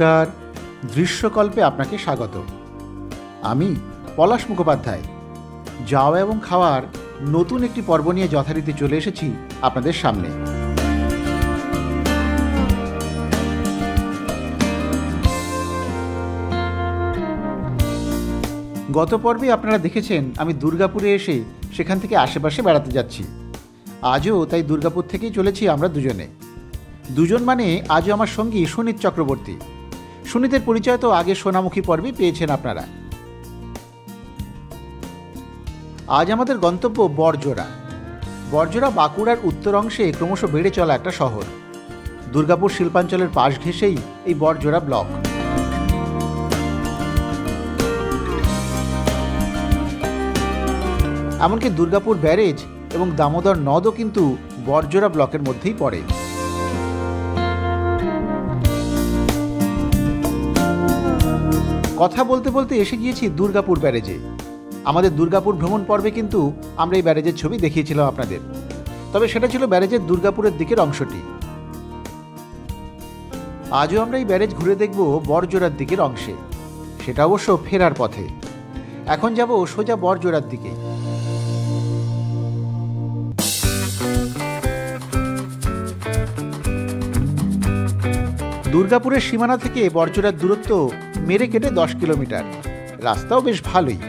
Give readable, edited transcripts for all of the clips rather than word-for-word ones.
নমস্কার, দৃশ্যকল্পে আপনাকে স্বাগত। আমি পলাশ মুখোপাধ্যায়। যাওয়া এবং খাওয়ার নতুন একটি পর্ব নিয়ে যথারীতি চলে এসেছি আপনাদের সামনে। গত পর্বে আপনারা দেখেছেন আমি দুর্গাপুরে এসে সেখান থেকে আশেপাশে বেড়াতে যাচ্ছি। আজও তাই দুর্গাপুর থেকেই চলেছি আমরা দুজন মানে আজও আমার সঙ্গী সুনীত চক্রবর্তী। সুনীতের পরিচয় তো আগে সোনামুখী পর্বে পেয়েছেন আপনারা। আজ আমাদের গন্তব্য বড়জোড়া। বড়জোড়া বাঁকুড়ার উত্তর অংশে ক্রমশ বেড়ে চলা একটা শহর। দুর্গাপুর শিল্পাঞ্চলের পাশ ঘেঁষেই এই বড়জোড়া ব্লক। এমনকি দুর্গাপুর ব্যারেজ এবং দামোদর নদও কিন্তু বড়জোড়া ব্লকের মধ্যেই পড়ে। কথা বলতে বলতে এসে গিয়েছি দুর্গাপুর ব্যারেজে। আমাদের দুর্গাপুর ভ্রমণ পর্বে কিন্তু আমরা এই ব্যারেজের ছবি দেখিয়েছিলাম আপনাদের, তবে সেটা ছিল ব্যারেজের দুর্গাপুরের দিকের অংশটি। আজও আমরা এই ব্যারেজ ঘুরে দেখব বড়জোড়ার দিকের অংশে, সেটা অবশ্য ফেরার পথে। এখন যাব সোজা বড়জোড়ার দিকে। দুর্গাপুরের সীমানা থেকে বড়জোড়ার দূরত্ব মেরে কেটে 10 কিলোমিটার। রাস্তাও বেশ ভালোই।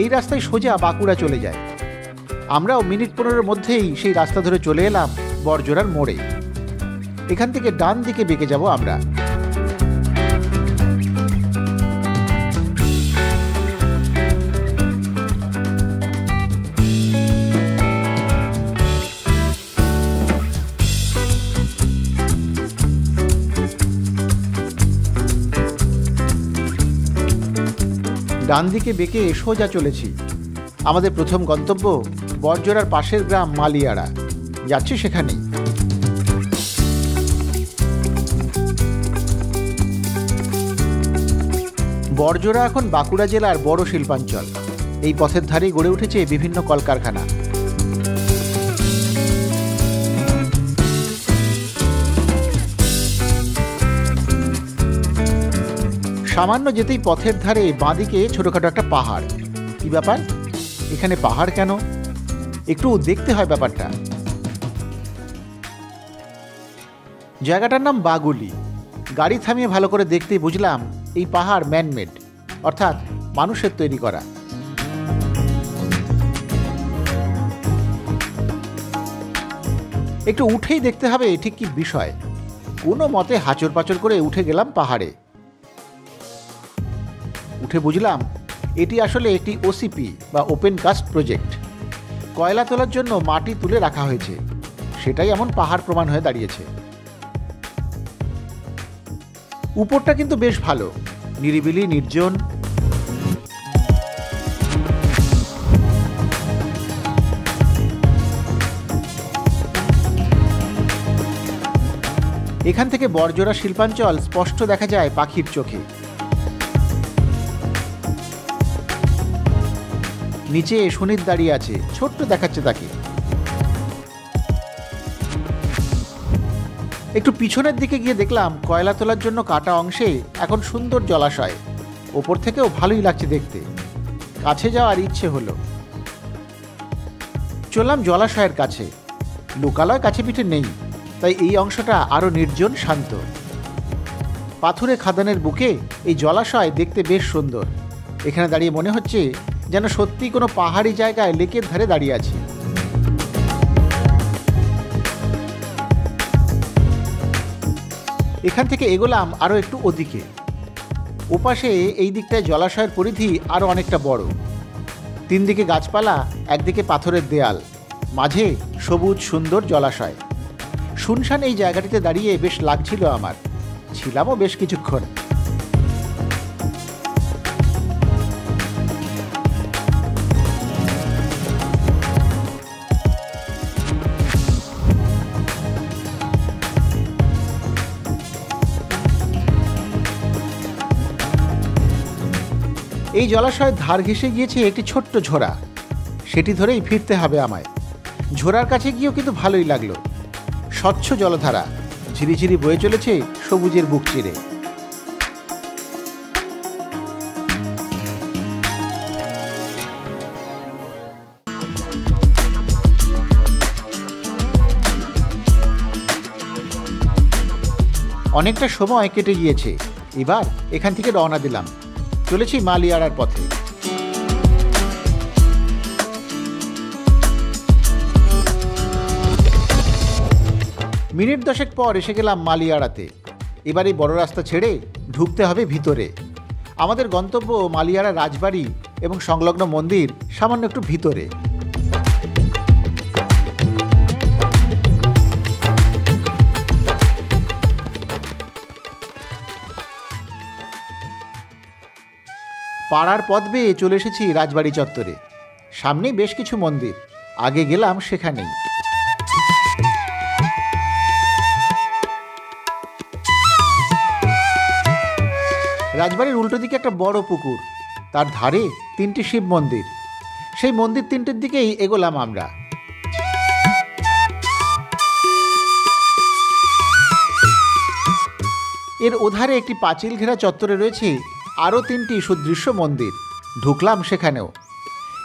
এই রাস্তায় সোজা বাঁকুড়া চলে যায়। আমরাও মিনিট 15-এর মধ্যেই সেই রাস্তা ধরে চলে এলাম বড়জোড়ার মোড়ে। এখান থেকে ডান দিকে বেঁকে যাব আমরা। ডান দিকে বেঁকে সোজা চলেছি। আমাদের প্রথম গন্তব্য বড়জোড়ার পাশের গ্রাম মালিয়াড়া। যাচ্ছি সেখানেই। বড়জোড়া এখন বাঁকুড়া জেলার বড় শিল্পাঞ্চল। এই পথের ধারেই গড়ে উঠেছে বিভিন্ন কলকারখানা। সামান্য যেতেই পথের ধারে বাঁদিকে ছোটখাটো একটা পাহাড়। কি ব্যাপার, এখানে পাহাড় কেন? একটু দেখতে হয় ব্যাপারটা। জায়গাটার নাম বাগুলি। গাড়ি থামিয়ে ভালো করে দেখতেই বুঝলাম এই পাহাড় ম্যানমেড, অর্থাৎ মানুষের তৈরি করা। একটু উঠেই দেখতে হবে ঠিক কি বিষয়। কোনো মতে হাঁচর পাচর করে উঠে গেলাম পাহাড়ে। উঠে বুঝলাম এটি আসলে একটি ওসিপি বা ওপেন কাস্ট প্রজেক্ট। কয়লা তোলার জন্য মাটি তুলে রাখা হয়েছে, সেটাই এমন পাহাড় প্রমাণ হয়ে দাঁড়িয়েছে। উপরটা কিন্তু বেশ ভালো, নিরিবিলি, নির্জন। এখান থেকে বড়জোড়া শিল্পাঞ্চল স্পষ্ট দেখা যায় পাখির চোখে। নিচে সুনীত দাঁড়িয়ে আছে, ছোট্ট দেখাচ্ছে তাকে। একটু পিছনের দিকে গিয়ে দেখলাম কয়লা তোলার জন্য কাটা অংশে এখন সুন্দর জলাশয়। ওপর থেকেও ভালোই লাগছে দেখতে। কাছে যাওয়ার ইচ্ছে হলো। চললাম জলাশয়ের কাছে। লোকালয় কাছে পিঠে নেই, তাই এই অংশটা আরো নির্জন, শান্ত। পাথুরে খাদানের বুকে এই জলাশয় দেখতে বেশ সুন্দর। এখানে দাঁড়িয়ে মনে হচ্ছে যেন সত্যি কোনো পাহাড়ি জায়গায় লেকের ধারে দাঁড়িয়ে আছি। এখান থেকে এগোলাম আরো একটু ওদিকে। ওপাশে এই দিকটায় জলাশয়ের পরিধি আরো অনেকটা বড়। 3 দিকে গাছপালা, একদিকে পাথরের দেয়াল, মাঝে সবুজ সুন্দর জলাশয়। শুনশান এই জায়গাটিতে দাঁড়িয়ে বেশ লাগছিল আমার। ছিলামও বেশ কিছুক্ষণ। এই জলাশয়ের ধার ঘেঁষে গিয়েছে একটি ছোট্ট ঝোড়া। সেটি ধরেই ফিরতে হবে আমায়। ঝোড়ার কাছে গিয়েও কিন্তু ভালোই লাগলো। স্বচ্ছ জলধারা ঝিরিঝিরি বয়ে চলেছে সবুজের বুক চিরে। অনেকটা সময় কেটে গিয়েছে। এবার এখান থেকে রওনা দিলাম, চলেছি মালিয়াড়ার পথে। মিনিট 10 পর এসে গেলাম মালিয়াড়াতে। এবার এই বড় রাস্তা ছেড়ে ঢুকতে হবে ভিতরে। আমাদের গন্তব্য মালিয়াড়া রাজবাড়ি এবং সংলগ্ন মন্দির সামান্য একটু ভিতরে। পাড়ার পথ বেয়ে চলে এসেছি রাজবাড়ি চত্বরে। সামনে বেশ কিছু মন্দির, আগে গেলাম সেখানেই। রাজবাড়ির উল্টো দিকে একটা বড় পুকুর, তার ধারে 3টি শিব মন্দির। সেই মন্দির 3টির দিকেই এগোলাম আমরা। এর ওধারে একটি পাঁচিল ঘেরা চত্বরে রয়েছে আরও 3টি সুদৃশ্য মন্দির। ঢুকলাম সেখানেও।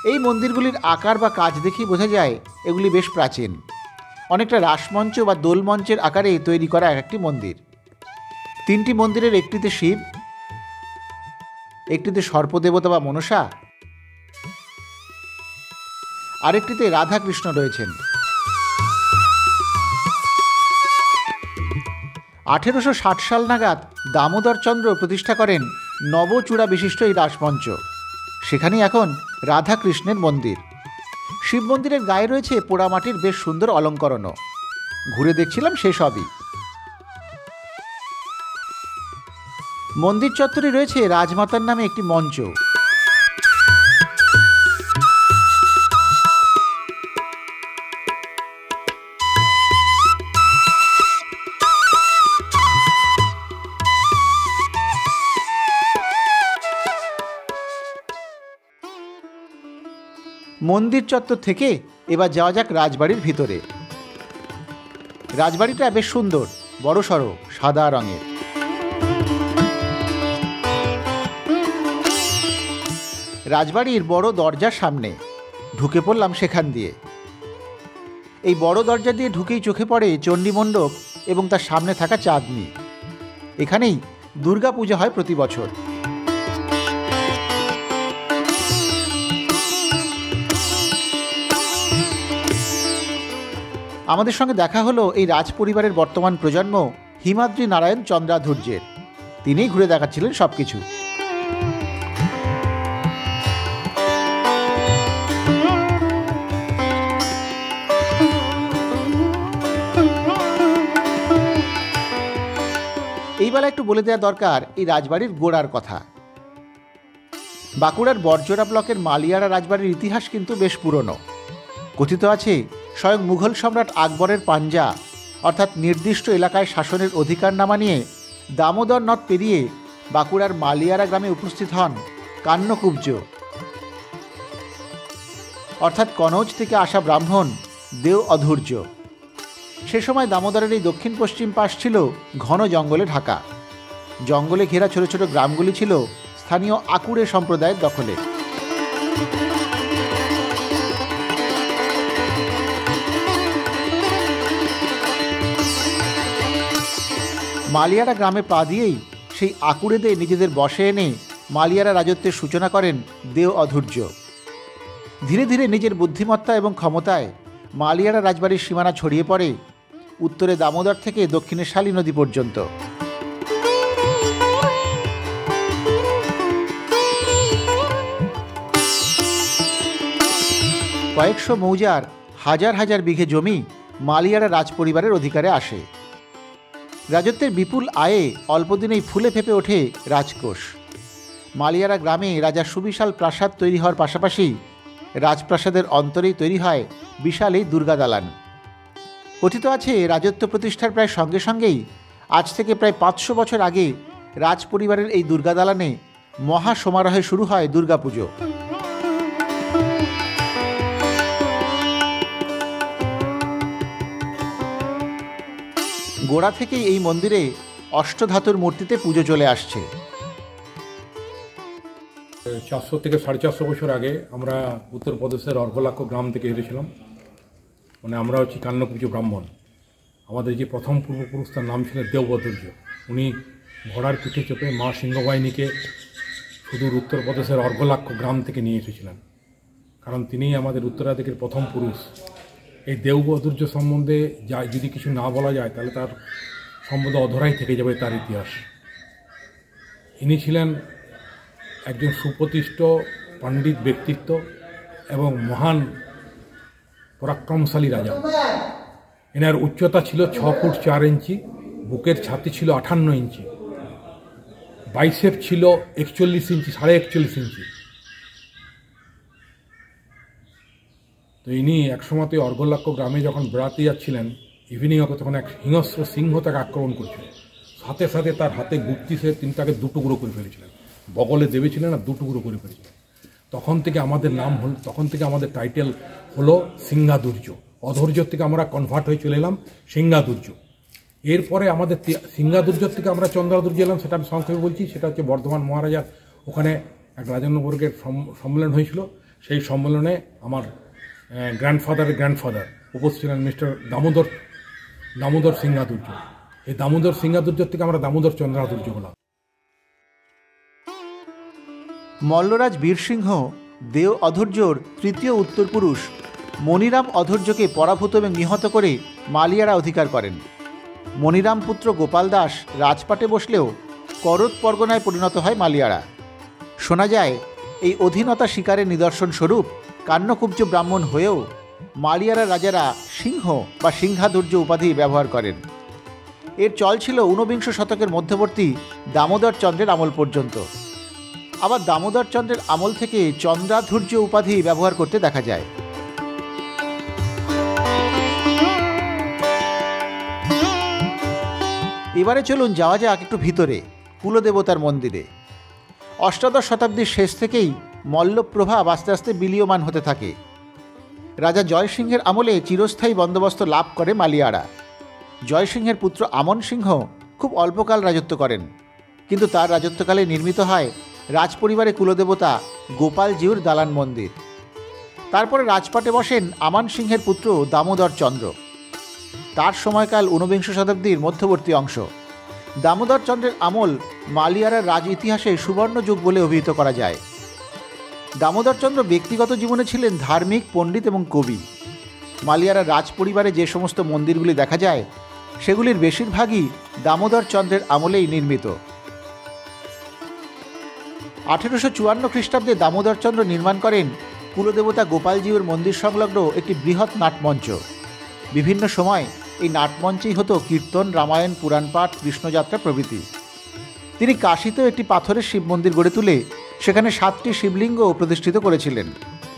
এই মন্দিরগুলির আকার বা কাজ দেখেই বোঝা যায় এগুলি বেশ প্রাচীন। অনেকটা রাসমঞ্চ বা দোলমঞ্চের আকারে তৈরি করা একটি মন্দির। 3টি মন্দিরের একটিতে শিব, একটিতে সর্পদেবতা বা মনসা, আরেকটিতে রাধাকৃষ্ণ রয়েছেন। 1860 সাল নাগাদ দামোদরচন্দ্র প্রতিষ্ঠা করেন নবচূড়া বিশিষ্ট এই রাসমঞ্চ। সেখানেই এখন রাধাকৃষ্ণের মন্দির। শিব মন্দিরের গায়ে রয়েছে পোড়ামাটির বেশ সুন্দর অলঙ্করণও। ঘুরে দেখছিলাম সেসবই। মন্দির চত্বরে রয়েছে রাজমাতার নামে একটি মঞ্চ। মন্দির চত্বর থেকে এবার যাওয়া যাক রাজবাড়ির ভিতরে। রাজবাড়িটা বেশ সুন্দর, বড়সড়, সাদা রঙের। রাজবাড়ির বড় দরজার সামনে ঢুকে পড়লাম সেখান দিয়ে। এই বড় দরজা দিয়ে ঢুকেই চোখে পড়ে চণ্ডী মণ্ডপ এবং তার সামনে থাকা চাঁদনি। এখানেই দুর্গা পূজা হয় প্রতি বছর। আমাদের সঙ্গে দেখা হলো এই রাজ পরিবারের বর্তমান প্রজন্ম হিমাদ্রি নারায়ণ চন্দ্রাধুর্যের। তিনিই ঘুরে দেখাচ্ছিলেন সবকিছু। এই বেলা একটু বলে দেওয়া দরকার এই রাজবাড়ির গোড়ার কথা। বাঁকুড়ার বড়জোড়া ব্লকের মালিয়াড়া রাজবাড়ির ইতিহাস কিন্তু বেশ পুরনো। কথিত আছে স্বয়ং মুঘল সম্রাট আকবরের পাঞ্জা অর্থাৎ নির্দিষ্ট এলাকায় শাসনের অধিকার নামা নিয়ে দামোদর নদ পেরিয়ে বাঁকুড়ার মালিয়াড়া গ্রামে উপস্থিত হন কান্নকুব্জ অর্থাৎ কনৌজ থেকে আসা ব্রাহ্মণ দেও অধূর্য। সে সময় দামোদরের এই দক্ষিণ পশ্চিম পাশ ছিল ঘন জঙ্গলে ঢাকা। জঙ্গলে ঘেরা ছোট ছোট গ্রামগুলি ছিল স্থানীয় আকুড়ে সম্প্রদায়ের দখলে। মালিয়াড়া গ্রামে পা দিয়েই সেই আকুড়েদের নিজেদের বশে এনে মালিয়াড়া রাজত্বের সূচনা করেন দেও অধূর্য। ধীরে ধীরে নিজের বুদ্ধিমত্তা এবং ক্ষমতায় মালিয়াড়া রাজবাড়ির সীমানা ছড়িয়ে পড়ে উত্তরে দামোদর থেকে দক্ষিণে শালী নদী পর্যন্ত। কয়েকশো মৌজার হাজার হাজার বিঘে জমি মালিয়াড়া রাজপরিবারের অধিকারে আসে। রাজত্বের বিপুল আয়ে অল্পদিনেই ফুলে ফেপে ওঠে রাজকোষ। মালিয়াড়া গ্রামে রাজার সুবিশাল প্রাসাদ তৈরি হওয়ার পাশাপাশি রাজপ্রাসাদের অন্তরেই তৈরি হয় বিশাল এই দুর্গা দালান। কথিত আছে রাজত্ব প্রতিষ্ঠার প্রায় সঙ্গে সঙ্গেই আজ থেকে প্রায় 500 বছর আগে রাজ পরিবারের এই দুর্গা দালানে মহা সমারোহে শুরু হয় দুর্গাপুজো। গোড়া থেকেই এই মন্দিরে অষ্টধাতুর মূর্তিতে পুজো চলে আসছে। 400 থেকে 450 বছর আগে আমরা উত্তরপ্রদেশের অর্ঘলাক্ষ গ্রাম থেকে এসেছিলাম। মানে আমরা হচ্ছি কান্নকুব্জ ব্রাহ্মণ। আমাদের যে প্রথম পূর্বপুরুষ তার নাম ছিল দেও অধূর্য। উনি ঘোড়ার পিঠে চেপে মা সিংহবাহিনীকে সুদূর উত্তরপ্রদেশের অর্ঘলাক্ষ গ্রাম থেকে নিয়ে এসেছিলেন, কারণ তিনিই আমাদের উত্তরাধিকের প্রথম পুরুষ। এই দেব অধৈর্য সম্বন্ধে যদি কিছু না বলা যায় তাহলে তার সম্বন্ধে অধরাই থেকে যাবে তার ইতিহাস। ইনি ছিলেন একজন সুপ্রতিষ্ঠিত পণ্ডিত ব্যক্তিত্ব এবং মহান পরাক্রমশালী রাজা। এনার উচ্চতা ছিল 6 ফুট 4 ইঞ্চি, বুকের ছাতি ছিল 58 ইঞ্চি, বাইসেপ ছিল 41 ইঞ্চি, 41.5 ইঞ্চি। তো ইনি একসময়তে অর্ঘলাক্ষ গ্রামে যখন বেড়াতে যাচ্ছিলেন ইভিনিং ওকে, তখন এক হিংস্র সিংহ তাকে আক্রমণ করছিল। সাথে সাথে তার হাতে গুপ্তি সে তিনি তাকে দুটুকরো করে ফেলেছিলেন, বগলে দেবেছিলেন আর দুটুকরো করে ফেলেছিলেন। তখন থেকে আমাদের নাম হল, তখন থেকে আমাদের টাইটেল হলো সিংহাদুর্য। অধৈর্য থেকে আমরা কনভার্ট হয়ে চলে এলাম সিংহাদুর্য। এরপরে আমাদের সিংহাদুর্য থেকে আমরা চন্দ্রাদুর্য এলাম, সেটা আমি সংক্ষেপে বলছি। সেটা হচ্ছে বর্ধমান মহারাজার ওখানে এক রাজন্যবর্গের সম্মেলন হয়েছিল। সেই সম্মেলনে আমার গ্র্যান্ডফাদারের গ্র্যান্ডফাদার উপস্থিত ছিলেন মিস্টার দামোদর সিংহাদুর্য। এই দামোদর সিংহাদুর্য থেকে আমরা দামোদর চন্দ্রাদুর্য হলাম। মল্লরাজ বীরসিংহ দেও অধৈর্যর তৃতীয় উত্তরপুরুষ মণিরাম অধৈর্যকে পরাভূত এবং নিহত করে মালিয়ারা অধিকার করেন। মণিরাম পুত্র গোপাল দাস রাজপাটে বসলেও করত পরগনায় পরিণত হয় মালিয়ারা। শোনা যায় এই অধীনতা শিকারের নিদর্শন স্বরূপ কান্নকুব্জ ব্রাহ্মণ হয়েও মালিয়ারা রাজারা সিংহ বা সিংহাদুর্য উপাধি ব্যবহার করেন। এর চল ছিল ঊনবিংশ শতকের মধ্যবর্তী দামোদর চন্দ্রের আমল পর্যন্ত। আবার দামোদর চন্দ্রের আমল থেকে চন্দ্রাধুর্য উপাধি ব্যবহার করতে দেখা যায়। এবারে চলুন যাওয়া যাক একটু ভিতরে কুলদেবতার মন্দিরে। অষ্টাদশ শতাব্দীর শেষ থেকেই মল্ল প্রভাব আস্তে আস্তে বিলীয়মান হতে থাকে। রাজা জয়সিংহের আমলে চিরস্থায়ী বন্দোবস্ত লাভ করে মালিয়ারা। জয়সিংহের পুত্র আমন সিংহ খুব অল্পকাল রাজত্ব করেন, কিন্তু তার রাজত্বকালে নির্মিত হয় রাজপরিবারের কুলদেবতা গোপালজিউর দালান মন্দির। তারপরে রাজপাটে বসেন আমান সিংহের পুত্র দামোদর চন্দ্র। তার সময়কাল ঊনবিংশ শতাব্দীর মধ্যবর্তী অংশ। দামোদর চন্দ্রের আমল মালিয়ারার রাজ ইতিহাসে সুবর্ণ যুগ বলে অভিহিত করা যায়। দামোদর চন্দ্র ব্যক্তিগত জীবনে ছিলেন ধার্মিক, পণ্ডিত এবং কবি। মালিয়ারার রাজ পরিবারে যে সমস্ত মন্দিরগুলি দেখা যায় সেগুলির বেশিরভাগই দামোদর চন্দ্রের আমলেই নির্মিত। 1854 খ্রিস্টাব্দে দামোদর চন্দ্র নির্মাণ করেন কুলদেবতা গোপালজিউর মন্দির সংলগ্ন একটি বৃহৎ নাটমঞ্চ। বিভিন্ন সময় এই নাটমঞ্চেই হতো কীর্তন, রামায়ণ, পুরাণ পাঠ, কৃষ্ণযাত্রা প্রভৃতি। তিনি কাশীতেও একটি পাথরের শিব মন্দির গড়ে তুলে সেখানে 7টি শিবলিঙ্গ প্রতিষ্ঠিত করেছিলেন।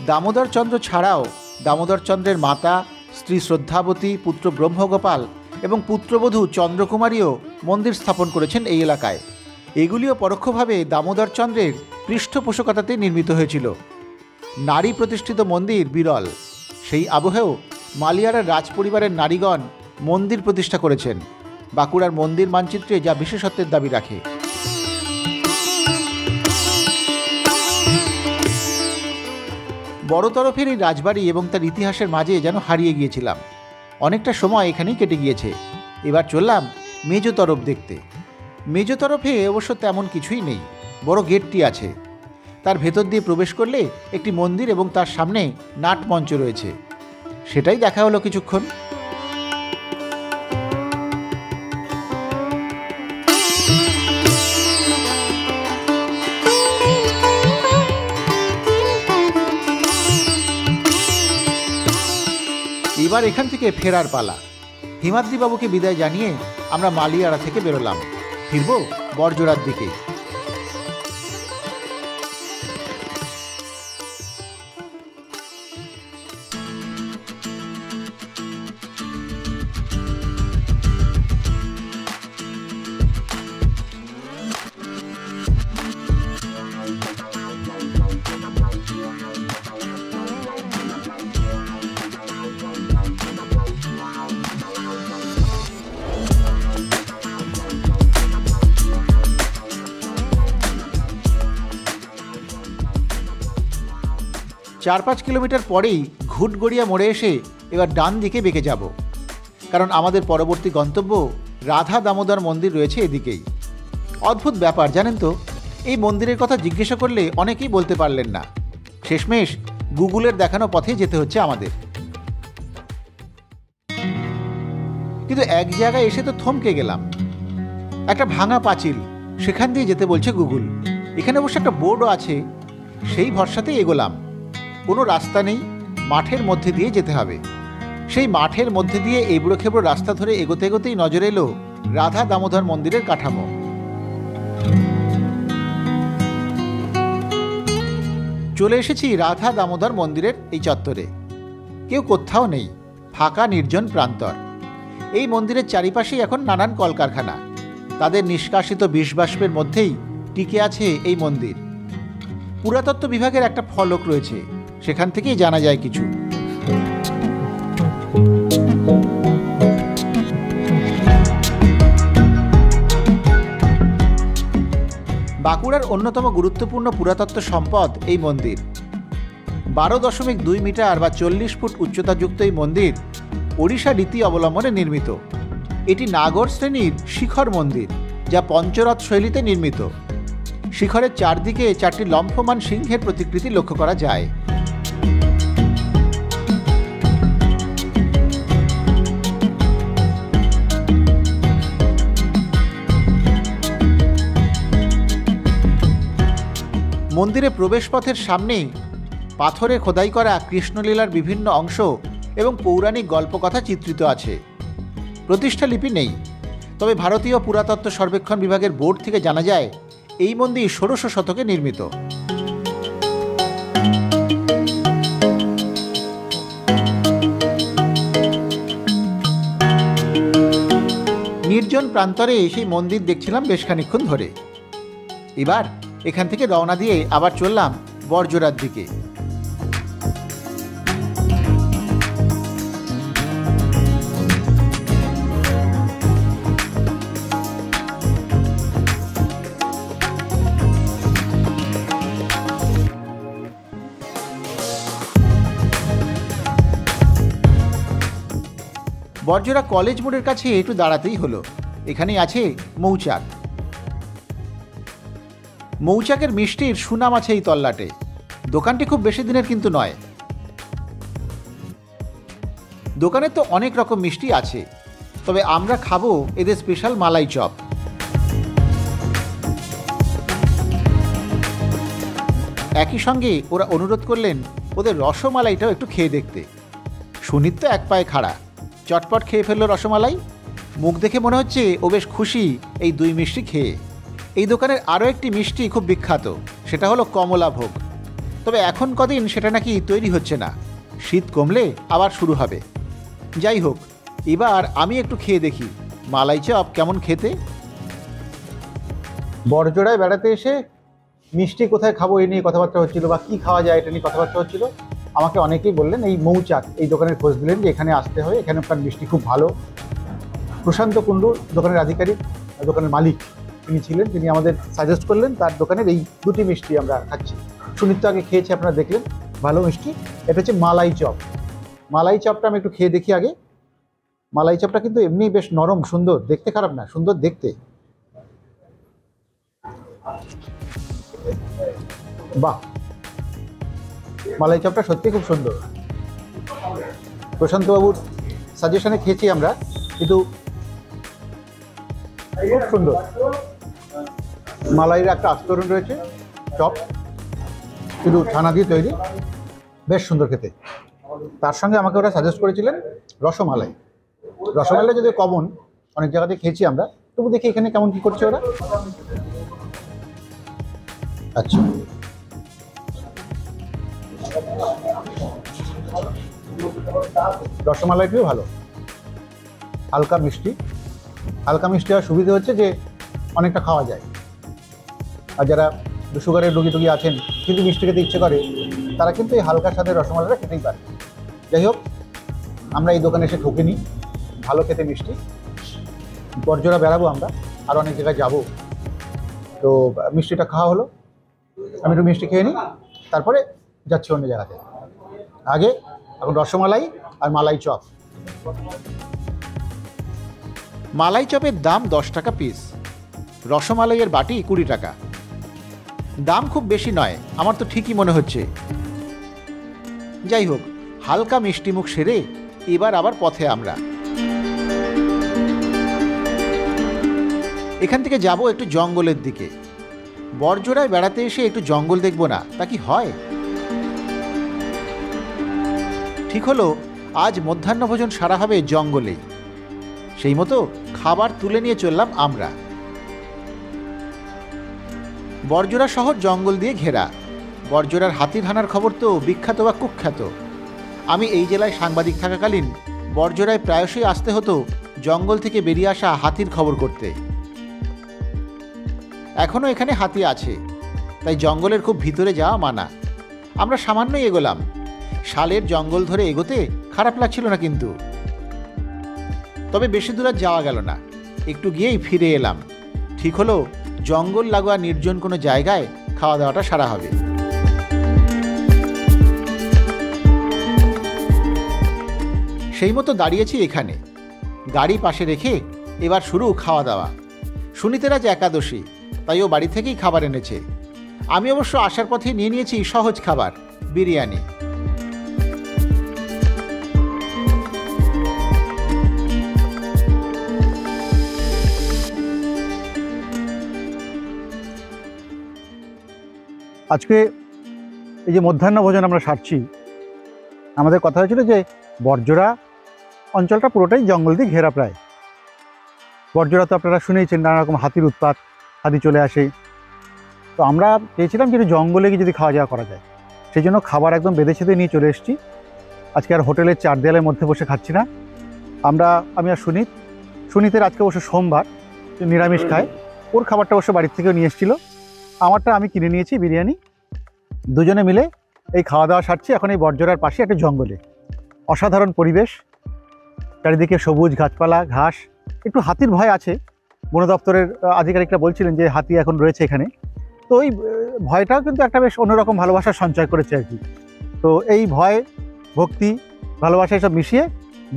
দামোদর চন্দ্র ছাড়াও দামোদর চন্দ্রের মাতা, স্ত্রী শ্রদ্ধাবতী, পুত্র ব্রহ্মগোপাল এবং পুত্রবধূ চন্দ্রকুমারীও মন্দির স্থাপন করেছেন এই এলাকায়। এগুলিও পরোক্ষভাবে দামোদর চন্দ্রের পৃষ্ঠপোষকতাতে নির্মিত হয়েছিল। নারী প্রতিষ্ঠিত মন্দির বিরল। সেই আবহেও মালিয়ারার রাজপরিবারের নারীগণ মন্দির প্রতিষ্ঠা করেছেন। বাঁকুড়ার মন্দির মানচিত্রে যা বিশেষত্বের দাবি রাখে। বড় তরফের এই রাজবাড়ি এবং তার ইতিহাসের মাঝে যেন হারিয়ে গিয়েছিলাম। অনেকটা সময় এখানেই কেটে গিয়েছে। এবার চললাম মেজ তরফ দেখতে। মেজ তরফে অবশ্য তেমন কিছুই নেই, বড় গেটটি আছে। তার ভেতর দিয়ে প্রবেশ করলে একটি মন্দির এবং তার সামনে নাটমঞ্চ রয়েছে। সেটাই দেখা হলো কিছুক্ষণ। এবার এখান থেকে ফেরার পালা। হিমাদ্রি বাবুকে বিদায় জানিয়ে আমরা মালিয়ারা থেকে বেরোলাম। ফিরব বড়জোড়ার দিকে। 4-5 কিলোমিটার পরেই ঘুটগড়িয়া মোড়ে এসে এবার ডান দিকে বেঁকে যাব, কারণ আমাদের পরবর্তী গন্তব্য রাধা দামোদর মন্দির রয়েছে এদিকেই। অদ্ভুত ব্যাপার জানেন তো, এই মন্দিরের কথা জিজ্ঞাসা করলে অনেকেই বলতে পারলেন না। শেষমেশ গুগলের দেখানো পথে যেতে হচ্ছে আমাদের। কিন্তু এক জায়গায় এসে তো থমকে গেলাম। একটা ভাঙা পাঁচিল, সেখান দিয়ে যেতে বলছে গুগল। এখানে অবশ্য একটা বোর্ডও আছে, সেই ভরসাতেই এগোলাম। কোনো রাস্তা নেই, মাঠের মধ্যে দিয়ে যেতে হবে। সেই মাঠের মধ্যে দিয়ে এবড়ো খেবড়ো রাস্তা ধরে এগোতে এগোতেই নজরে এলো রাধা দামোদর মন্দিরের কাঠামো। চলে এসেছি রাধা দামোদর মন্দিরের এই চত্বরে। কেউ কোথাও নেই, ফাঁকা নির্জন প্রান্তর। এই মন্দিরের চারিপাশেই এখন নানান কলকারখানা। তাদের নিষ্কাশিত বিষবাষ্পের মধ্যেই টিকে আছে এই মন্দির। পুরাতত্ত্ব বিভাগের একটা ফলক রয়েছে, সেখান থেকেই জানা যায় কিছু। বাঁকুড়ার অন্যতম গুরুত্বপূর্ণ পুরাতত্ত্ব সম্পদ এই মন্দির। 12.2 মিটার বা 40 ফুট উচ্চতাযুক্ত এই মন্দির ওড়িশা রীতি অবলম্বনে নির্মিত। এটি নাগর শ্রেণীর শিখর মন্দির, যা পঞ্চরথ শৈলীতে নির্মিত। শিখরের চারদিকে 4টি লম্ফমান সিংহের প্রতিকৃতি লক্ষ্য করা যায়। মন্দিরে প্রবেশপথের সামনেই পাথরে খোদাই করা কৃষ্ণলীলার বিভিন্ন অংশ এবং পৌরাণিক গল্পকথা চিত্রিত আছে। প্রতিষ্ঠা লিপি নেই, তবে ভারতীয় পুরাতত্ত্ব সর্বেক্ষণ বিভাগের বোর্ড থেকে জানা যায় এই মন্দির 1600 শতকে নির্মিত। নির্জন প্রান্তরে সেই মন্দির দেখছিলাম বেশ খানিকক্ষণ ধরে। এবার এখান থেকে রওনা দিয়ে আবার চললাম বড়জোড়ার দিকে। বড়জোড়া কলেজ মোড়ের কাছে একটু দাঁড়াতেই হলো। এখানেই আছে মৌচাক। মৌচাকের মিষ্টির সুনাম আছে এই তল্লাটে। দোকানটি খুব বেশি দিনের কিন্তু নয়। দোকানে তো অনেক রকম মিষ্টি আছে, তবে আমরা খাবো এদের স্পেশাল মালাই চপ। একই সঙ্গে ওরা অনুরোধ করলেন ওদের রসমালাইটাও একটু খেয়ে দেখতে। সুনীত তো এক পায়ে খাড়া, চটপট খেয়ে ফেললো রসমালাই। মুখ দেখে মনে হচ্ছে ও বেশ খুশি এই 2 মিষ্টি খেয়ে। এই দোকানের আরও একটি মিষ্টি খুব বিখ্যাত, সেটা হলো কমলা ভোগ। তবে এখন কদিন সেটা নাকি তৈরি হচ্ছে না, শীত কমলে আবার শুরু হবে। যাই হোক, এবার আমি একটু খেয়ে দেখি মালাই চপ কেমন খেতে। বড়জোড়ায় বেড়াতে এসে মিষ্টি কোথায় খাবো এই নিয়ে কথাবার্তা হচ্ছিল, বা কী খাওয়া যায় এটা নিয়ে কথাবার্তা হচ্ছিল। আমাকে অনেকেই বললেন এই মৌচাক, এই দোকানের খোঁজ দিলেন যে এখানে আসতে হয়, এখানকার মিষ্টি খুব ভালো। প্রশান্ত কুণ্ডু দোকানের আধিকারিক, দোকানের মালিক তিনি ছিলেন, তিনি আমাদের সাজেস্ট করলেন তার দোকানের এই 2টি মিষ্টি আমরা খাচ্ছি। সুনীত আগে খেয়েছে, আপনারা দেখলেন, ভালো মিষ্টি। এটা হচ্ছে মালাই চপ। মালাই চপটা আমি একটু খেয়ে দেখি আগে। মালাই চপটা কিন্তু এমনি বেশ নরম, সুন্দর দেখতে, খারাপ না, সুন্দর দেখতে। বাহ, মালাই চপটা সত্যি খুব সুন্দর। প্রশান্তবাবুর সাজেশনে খেয়েছি আমরা, কিন্তু খুব সুন্দর। মালাইয়ের একটা আস্তরণ রয়েছে, চপ শুধু ছানা দিয়ে তৈরি, বেশ সুন্দর খেতে। তার সঙ্গে আমাকে ওরা সাজেস্ট করেছিলেন রসমালাই। রসমালাই যদি কমন, অনেক জায়গাতে খেয়েছি আমরা, তবু দেখি এখানে কেমন কী করছে ওরা। আচ্ছা, রসমালাইটিও ভালো, হালকা মিষ্টি। হালকা মিষ্টি হওয়ার সুবিধা হচ্ছে যে অনেকটা খাওয়া যায়। আর যারা সুগারের রোগী আছেন কিন্তু মিষ্টি খেতে ইচ্ছে করে, তারা কিন্তু এই হালকা স্বাদের রসমালাইটা খেতেই পারে। যাই হোক, আমরা এই দোকানে এসে ঠকিনি, ভালো খেতে মিষ্টি। বড়জোড়া বেড়াবো আমরা, আর অনেক জায়গায় যাবো, তো মিষ্টিটা খাওয়া হলো। আমি একটু মিষ্টি খেয়ে নিই, তারপরে যাচ্ছি অন্য জায়গাতে। আগে এখন রসমালাই আর মালাই চপ। মালাই চপের দাম 10 টাকা পিস, রসমালাইয়ের বাটি 20 টাকা। দাম খুব বেশি নয়, আমার তো ঠিকই মনে হচ্ছে। যাই হোক, হালকা মিষ্টিমুখ সেরে এবার আবার পথে আমরা। এখান থেকে যাব একটু জঙ্গলের দিকে। বড়জোড়ায় বেড়াতে এসে একটু জঙ্গল দেখব না, তা কি হয়? ঠিক হলো, আজ মধ্যাহ্নভোজন সারা হবে জঙ্গলেই। সেই মতো খাবার তুলে নিয়ে চললাম আমরা। বড়জোড়া শহর জঙ্গল দিয়ে ঘেরা। বড়জোড়ার হাতির হানার খবর তো বিখ্যাত বা কুখ্যাত। আমি এই জেলায় সাংবাদিক থাকাকালীন বড়জোড়ায় প্রায়শই আসতে হতো জঙ্গল থেকে বেরিয়ে আসা হাতির খবর করতে। এখনও এখানে হাতি আছে, তাই জঙ্গলের খুব ভিতরে যাওয়া মানা। আমরা সামান্যই এগোলাম। শালের জঙ্গল ধরে এগোতে খারাপ লাগছিল না কিন্তু। তবে বেশি দূর আর যাওয়া গেল না, একটু গিয়েই ফিরে এলাম। ঠিক হলো, জঙ্গল লাগোয়া নির্জন কোনো জায়গায় খাওয়া দাওয়াটা সারা হবে। সেই মতো দাঁড়িয়েছি এখানে, গাড়ি পাশে রেখে এবার শুরু খাওয়া দাওয়া। সুনীতের আজ একাদশী, তাই ও বাড়ি থেকেই খাবার এনেছে। আমি অবশ্য আসার পথে নিয়ে নিয়েছি সহজ খাবার, বিরিয়ানি। আজকে এই যে মধ্যাহ্নভোজন আমরা সারছি, আমাদের কথা হয়েছিল যে বড়জোড়া অঞ্চলটা পুরোটাই জঙ্গল দিয়ে ঘেরা প্রায়। বড়জোড়া তো আপনারা শুনেইছেন, নানা রকম হাতির উৎপাত, হাতি চলে আসে। তো আমরা চেয়েছিলাম যে জঙ্গলে গিয়ে যদি খাওয়া দাওয়া করা যায়, সেই জন্য খাবার একদম বেঁধে ছেঁধে নিয়ে চলে এসেছি। আজকে আর হোটেলের 4 দেয়ালের মধ্যে বসে খাচ্ছি না। আমি আর সুনীতের আজকে অবশ্য সোমবার, নিরামিষ খায়। ওর খাবারটা অবশ্য বাড়ির থেকেও নিয়ে এসেছিলো। আমারটা আমি কিনে নিয়েছি বিরিয়ানি। দুজনে মিলে এই খাওয়া দাওয়া সারছি এখন এই বড়জোড়ার পাশে একটা জঙ্গলে। অসাধারণ পরিবেশ, চারিদিকে সবুজ গাছপালা, ঘাস। একটু হাতির ভয় আছে, বন দপ্তরের আধিকারিকরা বলছিলেন যে হাতি এখন রয়েছে এখানে। তো ওই ভয়টাও কিন্তু একটা বেশ অন্যরকম ভালোবাসা সঞ্চয় করেছে আর কি। তো এই ভয়, ভক্তি, ভালোবাসা এসব মিশিয়ে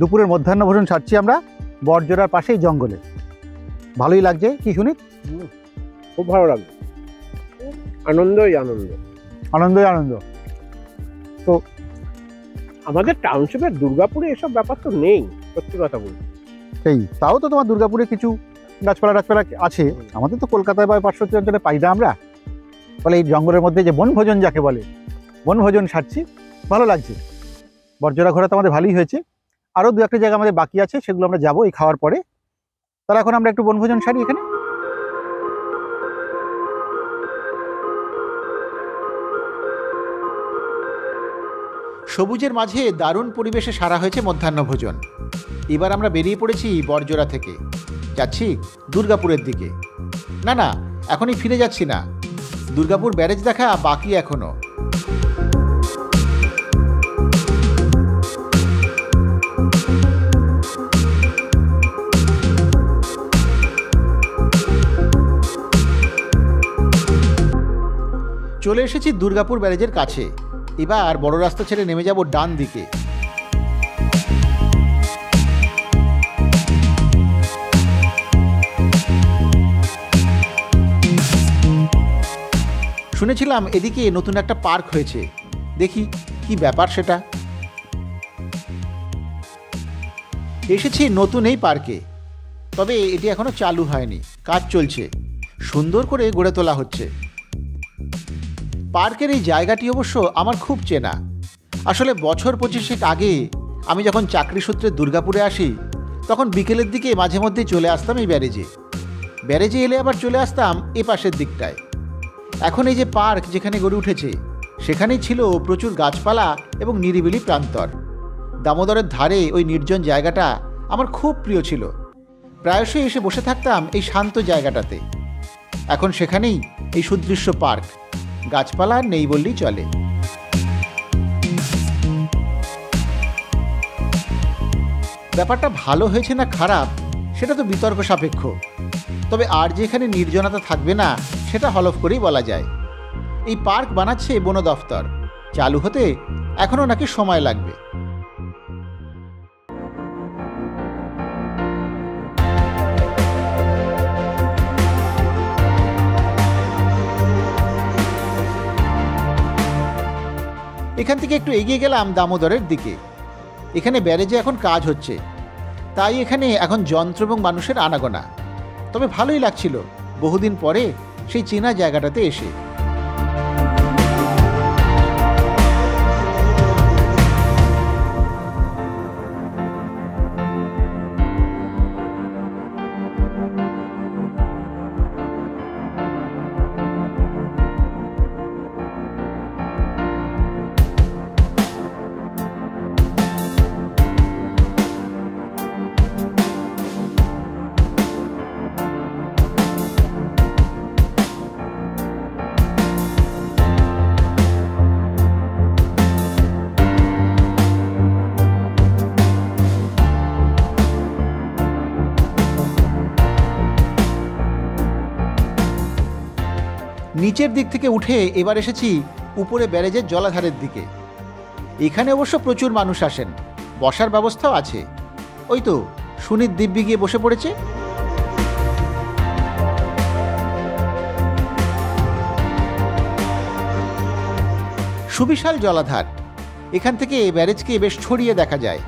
দুপুরের মধ্যাহ্নভোজন সারছি আমরা বড়জোড়ার পাশেই জঙ্গলে। ভালোই লাগছে, কি শুনি? খুব ভালো লাগবে, আনন্দই আনন্দ, আনন্দই আনন্দ। তো আমাদের টাউনশিপের দুর্গাপুরে এসব ব্যাপার তো নেই, সত্যি কথা বলছি। সেই তাও তো তোমার দুর্গাপুরে কিছু গাছপালা আছে, আমাদের তো কলকাতায় বা পার্শ্ববর্তী অঞ্চলে পাই না আমরা। ফলে এই জঙ্গলের মধ্যে যে বনভোজন যাকে বলে, বনভোজন সারছি, ভালো লাগছে। বড়জোড়া ঘোরা তো আমাদের ভালোই হয়েছে। আরও 2-1 জায়গা আমাদের বাকি আছে, সেগুলো আমরা যাবো এই খাওয়ার পরে। তাহলে এখন আমরা একটু বনভোজন সারি এখানে। সবুজের মাঝে দারুণ পরিবেশে সারা হয়েছে মধ্যাহ্নভোজন। এবার আমরা বেরিয়ে পড়েছি বড়জোড়া থেকে, যাচ্ছি দুর্গাপুরের দিকে। না, এখনই ফিরে যাচ্ছি না, দুর্গাপুর ব্যারেজ দেখা বাকি এখনো। চলে এসেছি দুর্গাপুর ব্যারেজের কাছে। এবার বড় রাস্তা ছেড়ে নেমে যাব ডান দিকে। শুনেছিলাম এদিকে নতুন একটা পার্ক হয়েছে, দেখি কি ব্যাপার সেটা। এসেছি নতুন এই পার্কে, তবে এটি এখনো চালু হয়নি, কাজ চলছে, সুন্দর করে গড়ে তোলা হচ্ছে। পার্কের এই জায়গাটি অবশ্য আমার খুব চেনা। আসলে বছর 25 আগে আমি যখন চাকরি সূত্রে দুর্গাপুরে আসি, তখন বিকেলের দিকে মাঝে মধ্যেই চলে আসতাম এই ব্যারেজে এলে আবার চলে আসতাম এ পাশের দিকটায়। এখন এই যে পার্ক যেখানে গড়ে উঠেছে, সেখানেই ছিল প্রচুর গাছপালা এবং নিরিবিলি প্রান্তর। দামোদরের ধারে ওই নির্জন জায়গাটা আমার খুব প্রিয় ছিল, প্রায়শই এসে বসে থাকতাম এই শান্ত জায়গাটাতে। এখন সেখানেই এই সুদৃশ্য পার্ক, গাছপালা নেই বললেই চলে। ব্যাপারটা ভালো হয়েছে না খারাপ সেটা তো বিতর্ক সাপেক্ষ, তবে আর যেখানে নির্জনতা থাকবে না সেটা হলফ করেই বলা যায়। এই পার্ক বানাচ্ছে বন দফতর, চালু হতে এখনো নাকি সময় লাগবে। এখান থেকে একটু এগিয়ে গেলাম দামোদরের দিকে। এখানে ব্যারেজে এখন কাজ হচ্ছে, তাই এখানে এখন যন্ত্র এবং মানুষের আনাগোনা। তবে ভালোই লাগছিল বহুদিন পরে সেই চেনা জায়গাটাতে এসে। নিচের দিক থেকে উঠে এবার এসেছি উপরে ব্যারেজের জলাধারের দিকে। এখানে অবশ্য প্রচুর মানুষ আসেন, বসার ব্যবস্থাও আছে। ওই তো সুনীত দিব্যি গিয়ে বসে পড়েছে। সুবিশাল জলাধার, এখান থেকে ব্যারেজকে বেশ ছড়িয়ে দেখা যায়।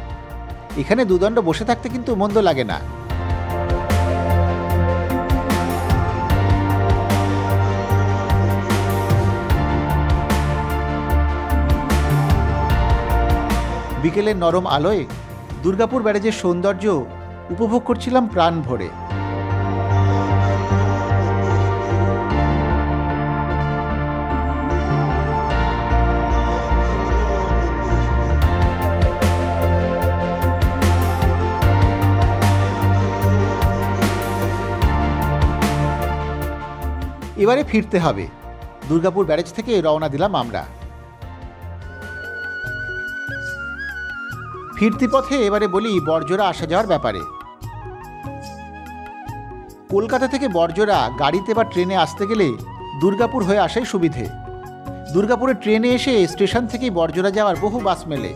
এখানে দুদণ্ড বসে থাকতে কিন্তু মন্দ লাগে না। বিকেলের নরম আলোয় দুর্গাপুর ব্যারেজের সৌন্দর্য উপভোগ করছিলাম প্রাণ ভরে। এবারে ফিরতে হবে। দুর্গাপুর ব্যারেজ থেকে রওনা দিলাম আমরা। ফিরতি পথে এবারে বলি বড়জোড়া আসা যাওয়ার ব্যাপারে। কলকাতা থেকে বড়জোড়া গাড়িতে বা ট্রেনে আসতে গেলে দুর্গাপুর হয়ে আসাই সুবিধে। দুর্গাপুরে ট্রেনে এসে স্টেশন থেকেই বড়জোড়া যাওয়ার বহু বাস মেলে,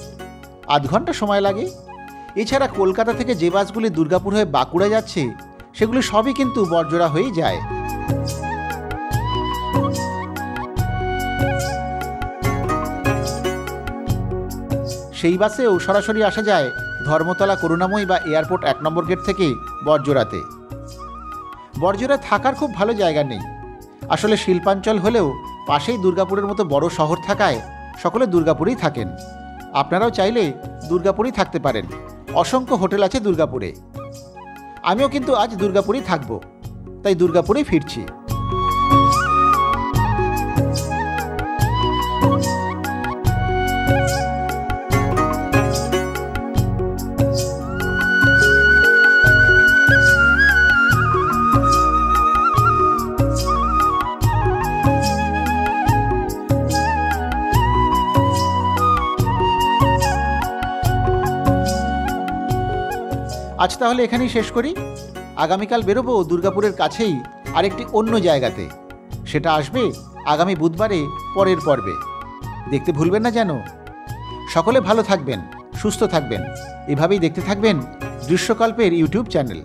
আধ ঘন্টা সময় লাগে। এছাড়া কলকাতা থেকে যে বাসগুলি দুর্গাপুর হয়ে বাঁকুড়া যাচ্ছে সেগুলি সবই কিন্তু বড়জোড়া হয়েই যায়। সেই বাসেও সরাসরি আসা যায় ধর্মতলা করুণাময়ী বা এয়ারপোর্ট 1 নম্বর গেট থেকে বড়জোড়াতে। বড়জোড়ায় থাকার খুব ভালো জায়গা নেই। আসলে শিল্পাঞ্চল হলেও পাশেই দুর্গাপুরের মতো বড় শহর থাকায় সকলে দুর্গাপুরেই থাকেন। আপনারাও চাইলে দুর্গাপুরেই থাকতে পারেন, অসংখ্য হোটেল আছে দুর্গাপুরে। আমিও কিন্তু আজ দুর্গাপুরেই থাকব, তাই দুর্গাপুরেই ফিরছি। আজ তাহলে এখানেই শেষ করি। আগামীকাল বেরোবো দুর্গাপুরের কাছেই আরেকটি অন্য জায়গাতে। সেটা আসবে আগামী বুধবারে পরের পর্বে। দেখতে ভুলবেন না যেন। সকলে ভালো থাকবেন, সুস্থ থাকবেন, এভাবেই দেখতে থাকবেন দৃশ্যকল্পের ইউটিউব চ্যানেল।